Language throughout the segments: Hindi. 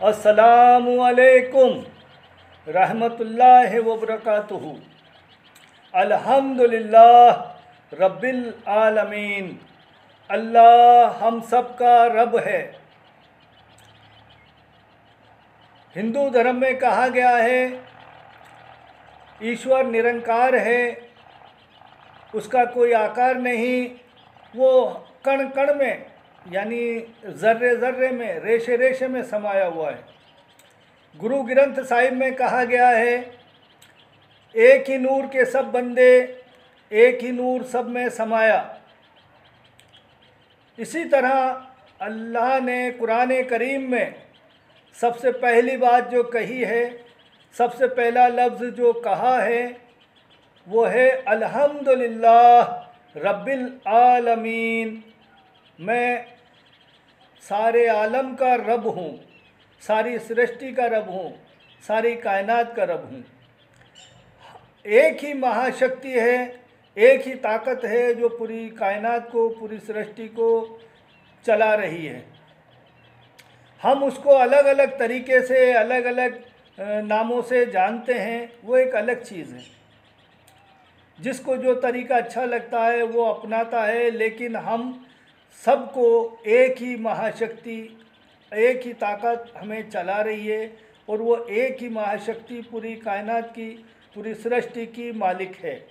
अस्सलामु अलैकुम रहमतुल्लाहि व बरकातुहू। अल्हम्दुलिल्लाह रब्बिल आलमीन। अल्लाह हम सब का रब है। हिंदू धर्म में कहा गया है ईश्वर निरंकार है, उसका कोई आकार नहीं, वो कण कण में यानी ज़र्रे ज़र्रे में, रेशे रेशे में समाया हुआ है। गुरु ग्रंथ साहिब में कहा गया है एक ही नूर के सब बंदे, एक ही नूर सब में समाया। इसी तरह अल्लाह ने कुरान करीम में सबसे पहली बात जो कही है, सबसे पहला लफ्ज़ जो कहा है वो है अल्हम्दुलिल्लाह रब्बिल आलमीन। मैं सारे आलम का रब हूँ, सारी सृष्टि का रब हूँ, सारी कायनात का रब हूँ। एक ही महाशक्ति है, एक ही ताकत है जो पूरी कायनात को, पूरी सृष्टि को चला रही है। हम उसको अलग अलग तरीके से, अलग अलग नामों से जानते हैं, वो एक अलग चीज़ है। जिसको जो तरीका अच्छा लगता है वो अपनाता है, लेकिन हम सबको एक ही महाशक्ति, एक ही ताकत हमें चला रही है और वो एक ही महाशक्ति पूरी कायनात की, पूरी सृष्टि की मालिक है।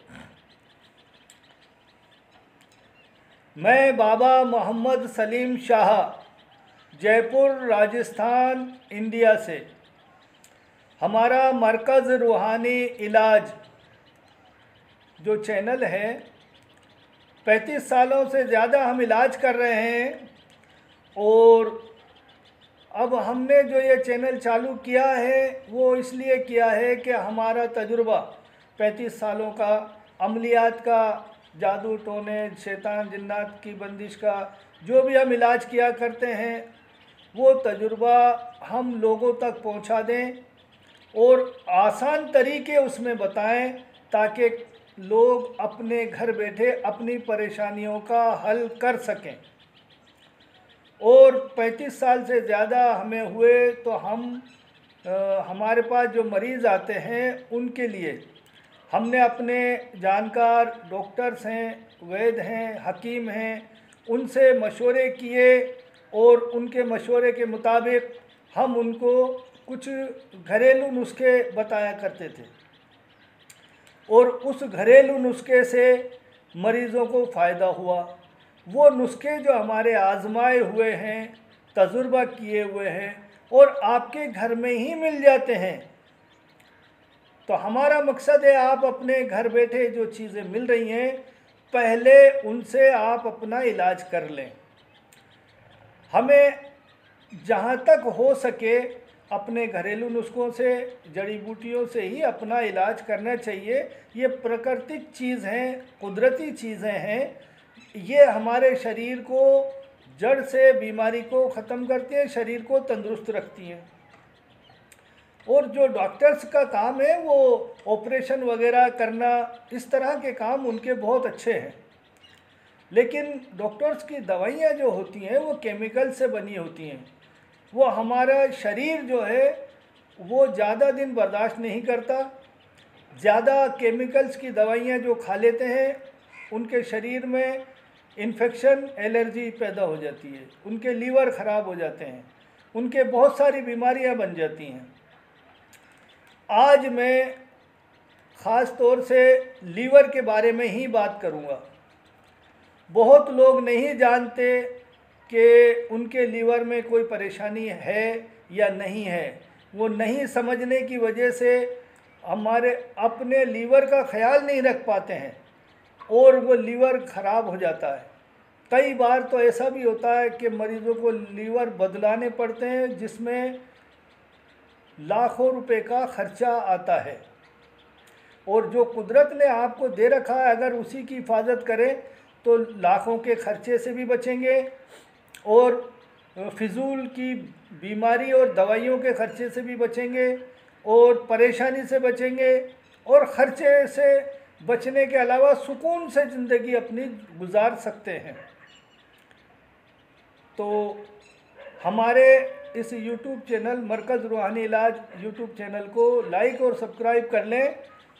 मैं बाबा मोहम्मद सलीम शाह, जयपुर राजस्थान इंडिया से। हमारा मरकज़ रूहानी इलाज जो चैनल है, 35 सालों से ज़्यादा हम इलाज कर रहे हैं। और अब हमने जो ये चैनल चालू किया है वो इसलिए किया है कि हमारा तजुर्बा 35 सालों का, अमलियात का, जादू टोने, शैतान जिन्नात की बंदिश का जो भी हम इलाज किया करते हैं वो तजुर्बा हम लोगों तक पहुंचा दें और आसान तरीके उसमें बताएं ताकि लोग अपने घर बैठे अपनी परेशानियों का हल कर सकें। और 35 साल से ज़्यादा हमें हुए तो हमारे पास जो मरीज़ आते हैं उनके लिए हमने अपने जानकार डॉक्टर्स हैं, वैद्य हैं, हकीम हैं, उनसे मशवरे किए और उनके मशवरे के मुताबिक हम उनको कुछ घरेलू नुस्खे बताया करते थे और उस घरेलू नुस्खे से मरीज़ों को फ़ायदा हुआ। वो नुस्खे जो हमारे आजमाए हुए हैं, तजुर्बा किए हुए हैं और आपके घर में ही मिल जाते हैं। तो हमारा मकसद है आप अपने घर बैठे जो चीज़ें मिल रही हैं पहले उनसे आप अपना इलाज कर लें। हमें जहाँ तक हो सके अपने घरेलू नुस्खों से, जड़ी बूटियों से ही अपना इलाज करना चाहिए। ये प्राकृतिक चीज़ हैं, कुदरती चीज़ें हैं। ये हमारे शरीर को जड़ से बीमारी को ख़त्म करती हैं, शरीर को तंदुरुस्त रखती हैं। और जो डॉक्टर्स का काम है वो ऑपरेशन वगैरह करना, इस तरह के काम उनके बहुत अच्छे हैं। लेकिन डॉक्टर्स की दवाइयाँ जो होती हैं वो केमिकल से बनी होती हैं। वो हमारा शरीर जो है वो ज़्यादा दिन बर्दाश्त नहीं करता। ज़्यादा केमिकल्स की दवाइयाँ जो खा लेते हैं उनके शरीर में इन्फेक्शन, एलर्जी पैदा हो जाती है, उनके लीवर ख़राब हो जाते हैं, उनके बहुत सारी बीमारियाँ बन जाती हैं। आज मैं ख़ास तौर से लीवर के बारे में ही बात करूँगा। बहुत लोग नहीं जानते कि उनके लीवर में कोई परेशानी है या नहीं है। वो नहीं समझने की वजह से हमारे अपने लीवर का ख्याल नहीं रख पाते हैं और वो लीवर ख़राब हो जाता है। कई बार तो ऐसा भी होता है कि मरीज़ों को लीवर बदलाने पड़ते हैं जिसमें लाखों रुपए का ख़र्चा आता है। और जो कुदरत ने आपको दे रखा है अगर उसी की हिफाजत करें तो लाखों के खर्चे से भी बचेंगे और फिजूल की बीमारी और दवाइयों के खर्चे से भी बचेंगे और परेशानी से बचेंगे और ख़र्चे से बचने के अलावा सुकून से ज़िंदगी अपनी गुजार सकते हैं। तो हमारे इस YouTube चैनल मरकज़ रूहानी इलाज YouTube चैनल को लाइक और सब्सक्राइब कर लें।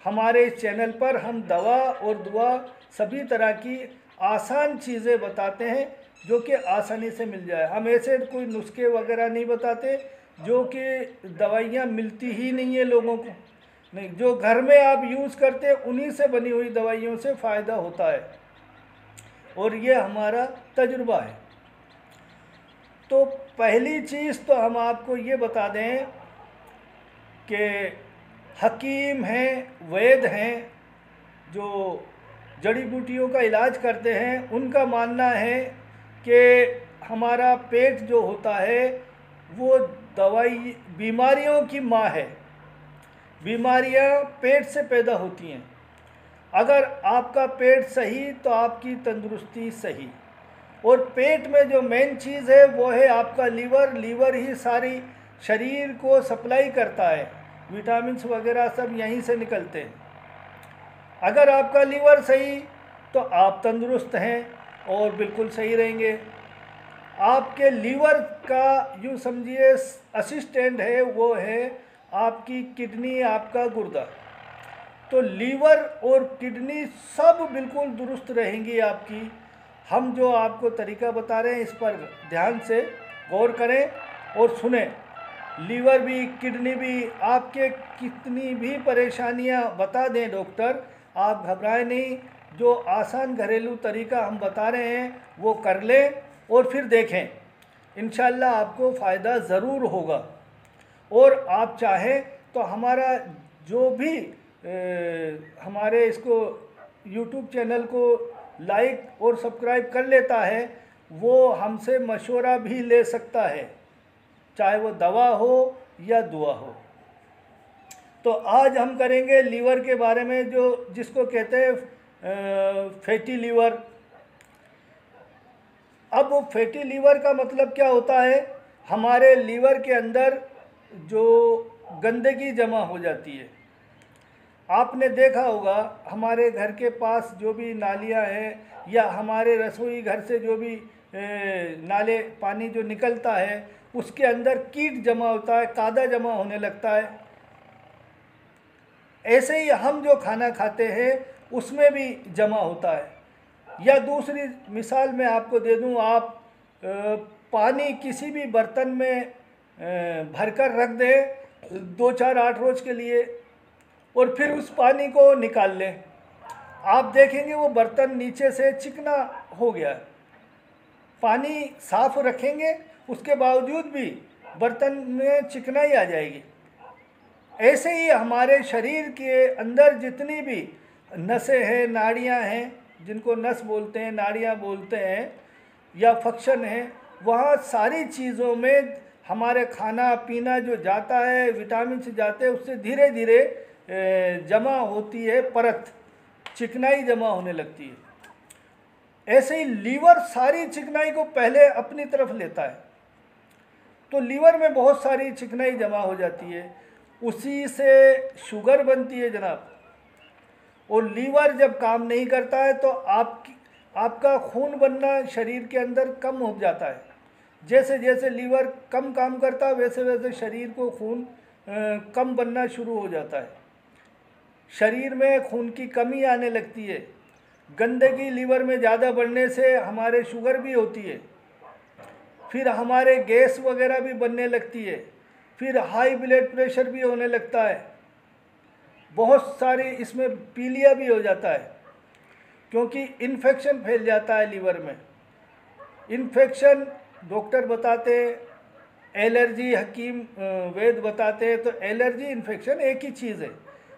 हमारे इस चैनल पर हम दवा और दुआ सभी तरह की आसान चीज़ें बताते हैं जो कि आसानी से मिल जाए। हम ऐसे कोई नुस्खे वगैरह नहीं बताते जो कि दवाइयाँ मिलती ही नहीं है लोगों को, नहीं, जो घर में आप यूज़ करते हैं उन्हीं से बनी हुई दवाइयों से फ़ायदा होता है और ये हमारा तजुर्बा है। तो पहली चीज़ तो हम आपको ये बता दें कि हकीम हैं, वैद हैं, जो जड़ी बूटियों का इलाज करते हैं, उनका मानना है कि हमारा पेट जो होता है वो दवाई बीमारियों की माँ है। बीमारियाँ पेट से पैदा होती हैं। अगर आपका पेट सही तो आपकी तंदुरुस्ती सही। और पेट में जो मेन चीज़ है वो है आपका लीवर। लीवर ही सारी शरीर को सप्लाई करता है, विटामिन्स वगैरह सब यहीं से निकलते हैं। अगर आपका लीवर सही तो आप तंदुरुस्त हैं और बिल्कुल सही रहेंगे। आपके लीवर का यूँ समझिए असिस्टेंट है, वो है आपकी किडनी, आपका गुर्दा। तो लीवर और किडनी सब बिल्कुल दुरुस्त रहेंगी आपकी। हम जो आपको तरीका बता रहे हैं इस पर ध्यान से गौर करें और सुने। लीवर भी, किडनी भी, आपके कितनी भी परेशानियां बता दें डॉक्टर, आप घबराएं नहीं। जो आसान घरेलू तरीका हम बता रहे हैं वो कर लें और फिर देखें, इंशाल्लाह आपको फ़ायदा ज़रूर होगा। और आप चाहें तो हमारा जो भी हमारे इसको YouTube चैनल को लाइक और सब्सक्राइब कर लेता है वो हमसे मशवरा भी ले सकता है, चाहे वो दवा हो या दुआ हो। तो आज हम करेंगे लीवर के बारे में, जो जिसको कहते हैं फैटी लीवर। अब फैटी लीवर का मतलब क्या होता है? हमारे लीवर के अंदर जो गंदगी जमा हो जाती है। आपने देखा होगा हमारे घर के पास जो भी नालियां हैं या हमारे रसोई घर से जो भी नाले पानी जो निकलता है उसके अंदर कीट जमा होता है, कादा जमा होने लगता है। ऐसे ही हम जो खाना खाते हैं उसमें भी जमा होता है। या दूसरी मिसाल मैं आपको दे दूं, आप पानी किसी भी बर्तन में भरकर रख दें 2-4-8 रोज़ के लिए और फिर उस पानी को निकाल लें, आप देखेंगे वो बर्तन नीचे से चिकना हो गया है। पानी साफ रखेंगे उसके बावजूद भी बर्तन में चिकनाई आ जाएगी। ऐसे ही हमारे शरीर के अंदर जितनी भी नसें हैं, नाड़ियाँ हैं, जिनको नस बोलते हैं, नाड़ियाँ बोलते हैं, या फंक्शन हैं, वहाँ सारी चीज़ों में हमारे खाना पीना जो जाता है, विटामिन से जाते हैं, उससे धीरे धीरे जमा होती है परत, चिकनाई जमा होने लगती है। ऐसे ही लीवर सारी चिकनाई को पहले अपनी तरफ लेता है। तो लीवर में बहुत सारी चिकनाई जमा हो जाती है, उसी से शुगर बनती है जनाब। और लीवर जब काम नहीं करता है तो आपका खून बनना शरीर के अंदर कम हो जाता है। जैसे जैसे लीवर कम काम करता है वैसे वैसे शरीर को खून कम बनना शुरू हो जाता है। शरीर में खून की कमी आने लगती है। गंदगी लीवर में ज़्यादा बढ़ने से हमारे शुगर भी होती है, फिर हमारे गैस वगैरह भी बनने लगती है, फिर हाई ब्लड प्रेशर भी होने लगता है, बहुत सारी इसमें पीलिया भी हो जाता है क्योंकि इन्फेक्शन फैल जाता है लीवर में। इन्फेक्शन डॉक्टर बताते हैं, एलर्जी हकीम वैद बताते हैं। तो एलर्जी इन्फेक्शन एक ही चीज़ है,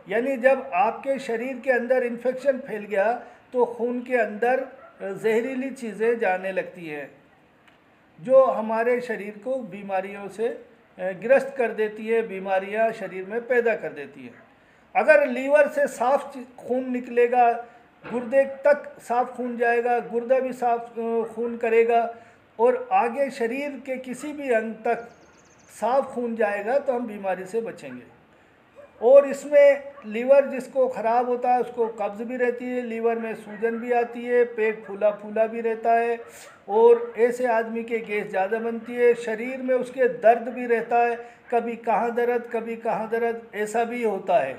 यानी जब आपके शरीर के अंदर इन्फेक्शन फैल गया तो खून के अंदर जहरीली चीज़ें जाने लगती हैं जो हमारे शरीर को बीमारियों से ग्रस्त कर देती है, बीमारियां शरीर में पैदा कर देती है। अगर लीवर से साफ खून निकलेगा, गुर्दे तक साफ खून जाएगा, गुर्दा भी साफ खून करेगा और आगे शरीर के किसी भी अंग तक साफ खून जाएगा तो हम बीमारी से बचेंगे। और इसमें लीवर जिसको ख़राब होता है उसको कब्ज़ भी रहती है, लीवर में सूजन भी आती है, पेट फूला फूला भी रहता है, और ऐसे आदमी के गैस ज़्यादा बनती है, शरीर में उसके दर्द भी रहता है, कभी कहाँ दर्द कभी कहाँ दर्द, ऐसा भी होता है।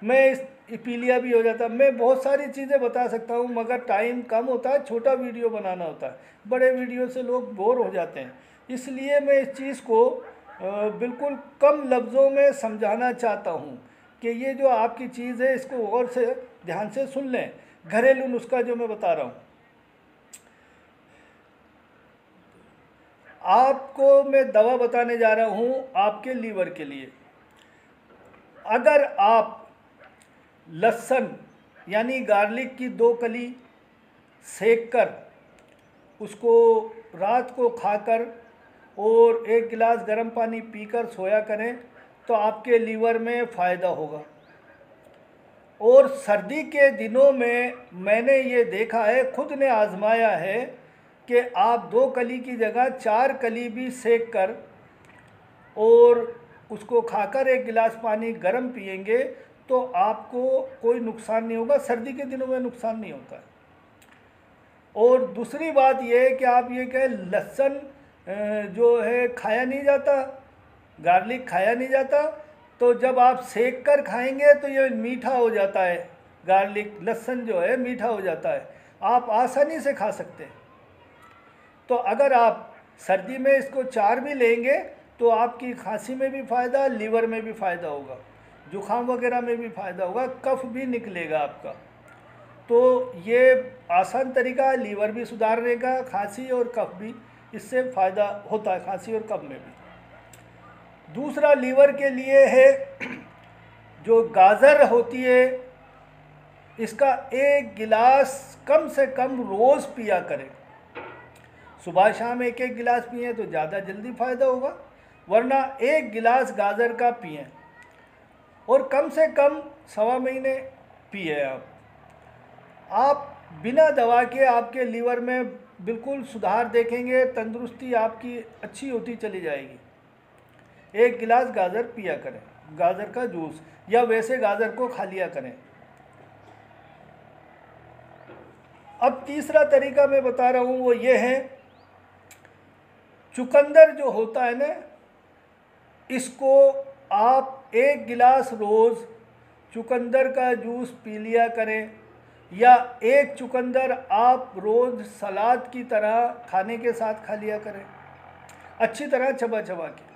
मैं इस पीलिया भी हो जाता है। मैं बहुत सारी चीज़ें बता सकता हूँ मगर टाइम कम होता है, छोटा वीडियो बनाना होता है, बड़े वीडियो से लोग बोर हो जाते हैं। इसलिए मैं इस चीज़ को बिल्कुल कम लफ्ज़ों में समझाना चाहता हूँ कि ये जो आपकी चीज़ है इसको और से ध्यान से सुन लें। घरेलू नुस्खा जो मैं बता रहा हूँ, आपको मैं दवा बताने जा रहा हूँ आपके लीवर के लिए। अगर आप लहसुन यानी गार्लिक की 2 कली सेक कर उसको रात को खाकर और 1 गिलास गर्म पानी पीकर सोया करें तो आपके लीवर में फ़ायदा होगा। और सर्दी के दिनों में मैंने ये देखा है, खुद ने आजमाया है कि आप 2 कली की जगह 4 कली भी सेक कर और उसको खाकर 1 गिलास पानी गर्म पिएंगे तो आपको कोई नुकसान नहीं होगा, सर्दी के दिनों में नुकसान नहीं होता है। और दूसरी बात यह है कि आप ये कहें लहसुन जो है खाया नहीं जाता, गार्लिक खाया नहीं जाता, तो जब आप सेक कर खाएंगे तो ये मीठा हो जाता है, गार्लिक लहसुन जो है मीठा हो जाता है, आप आसानी से खा सकते हैं। तो अगर आप सर्दी में इसको 4 भी लेंगे तो आपकी खांसी में भी फ़ायदा, लीवर में भी फ़ायदा होगा, जुखाम वगैरह में भी फ़ायदा होगा, कफ भी निकलेगा आपका। तो ये आसान तरीका है, लीवर भी सुधारने का, खांसी और कफ भी इससे फ़ायदा होता है, खांसी और कफ में भी। दूसरा लीवर के लिए है जो गाजर होती है, इसका 1 गिलास कम से कम रोज़ पिया करें। सुबह शाम 1-1 गिलास पिएँ तो ज़्यादा जल्दी फ़ायदा होगा, वरना 1 गिलास गाजर का पिएँ और कम से कम 1.25 महीने पिए आप बिना दवा के आपके लीवर में बिल्कुल सुधार देखेंगे, तंदुरुस्ती आपकी अच्छी होती चली जाएगी। 1 गिलास गाजर पिया करें, गाजर का जूस, या वैसे गाजर को खा लिया करें। अब तीसरा तरीका मैं बता रहा हूँ वो ये है, चुकंदर जो होता है ना, इसको आप 1 गिलास रोज़ चुकंदर का जूस पी लिया करें, या 1 चुकंदर आप रोज़ सलाद की तरह खाने के साथ खा लिया करें, अच्छी तरह चबा चबा के।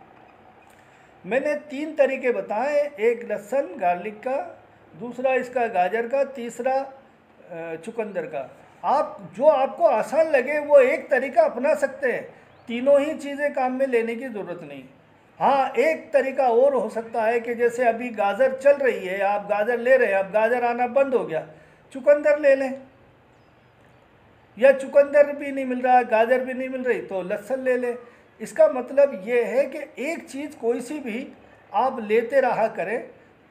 मैंने 3 तरीके बताए, एक लहसुन गार्लिक का, दूसरा इसका गाजर का, तीसरा चुकंदर का। आप जो आपको आसान लगे वो एक तरीका अपना सकते हैं, तीनों ही चीज़ें काम में लेने की ज़रूरत नहीं। हाँ, एक तरीका और हो सकता है कि जैसे अभी गाजर चल रही है, आप गाजर ले रहे हैं, अब गाजर आना बंद हो गया, चुकंदर ले लें, या चुकंदर भी नहीं मिल रहा, गाजर भी नहीं मिल रही तो लहसुन ले लें। इसका मतलब ये है कि एक चीज़ कोई सी भी आप लेते रहा करें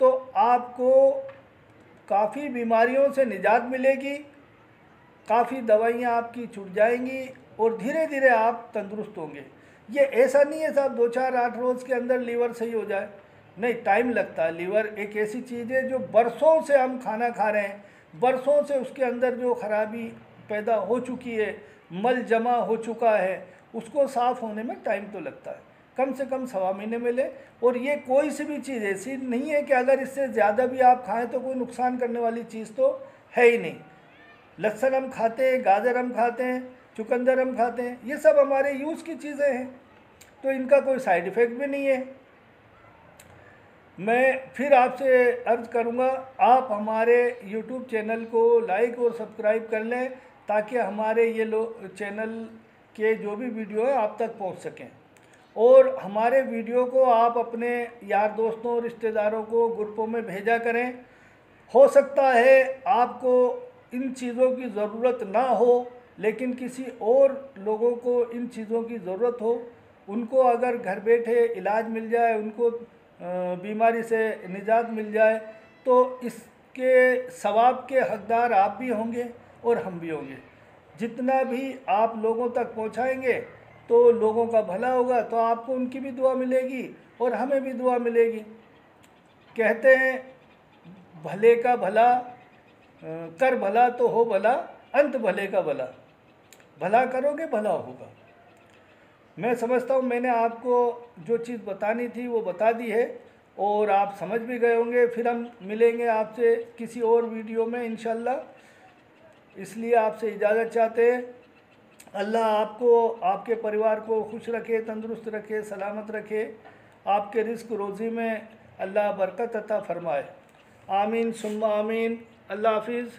तो आपको काफ़ी बीमारियों से निजात मिलेगी, काफ़ी दवाइयाँ आपकी छूट जाएंगी और धीरे धीरे आप तंदुरुस्त होंगे। ये ऐसा नहीं है साहब 2-4-8 रोज़ के अंदर लीवर सही हो जाए, नहीं, टाइम लगता है। लीवर एक ऐसी चीज़ है जो बरसों से हम खाना खा रहे हैं, बरसों से उसके अंदर जो खराबी पैदा हो चुकी है, मल जमा हो चुका है, उसको साफ़ होने में टाइम तो लगता है, कम से कम 1.25 महीने में ले। और ये कोई सी भी चीज़ ऐसी नहीं है कि अगर इससे ज़्यादा भी आप खाएं तो कोई नुकसान करने वाली चीज़ तो है ही नहीं। लहसुन हम खाते हैं, गाजर हम खाते हैं, चुकंदर हम खाते हैं, ये सब हमारे यूज़ की चीज़ें हैं, तो इनका कोई साइड इफ़ेक्ट भी नहीं है। मैं फिर आपसे अर्ज़ करूँगा, आप हमारे YouTube चैनल को लाइक और सब्सक्राइब कर लें ताकि हमारे ये चैनल के जो भी वीडियो है आप तक पहुंच सकें, और हमारे वीडियो को आप अपने यार दोस्तों रिश्तेदारों को ग्रुपों में भेजा करें। हो सकता है आपको इन चीज़ों की ज़रूरत ना हो, लेकिन किसी और लोगों को इन चीज़ों की ज़रूरत हो, उनको अगर घर बैठे इलाज मिल जाए, उनको बीमारी से निजात मिल जाए, तो इसके सवाब के हकदार आप भी होंगे और हम भी होंगे। जितना भी आप लोगों तक पहुंचाएंगे तो लोगों का भला होगा, तो आपको उनकी भी दुआ मिलेगी और हमें भी दुआ मिलेगी। कहते हैं भले का भला, कर भला तो हो भला, अंत भले का भला। भला करोगे भला होगा। मैं समझता हूँ मैंने आपको जो चीज़ बतानी थी वो बता दी है और आप समझ भी गए होंगे। फिर हम मिलेंगे आपसे किसी और वीडियो में इंशाल्लाह। इसलिए आपसे इजाज़त चाहते हैं। अल्लाह आपको, आपके परिवार को खुश रखे, तंदुरुस्त रखे, सलामत रखे। आपके रिस्क रोज़ी में अल्लाह बरकत अता फरमाए। आमीन सुम्मा आमीन। अल्लाह हाफिज़।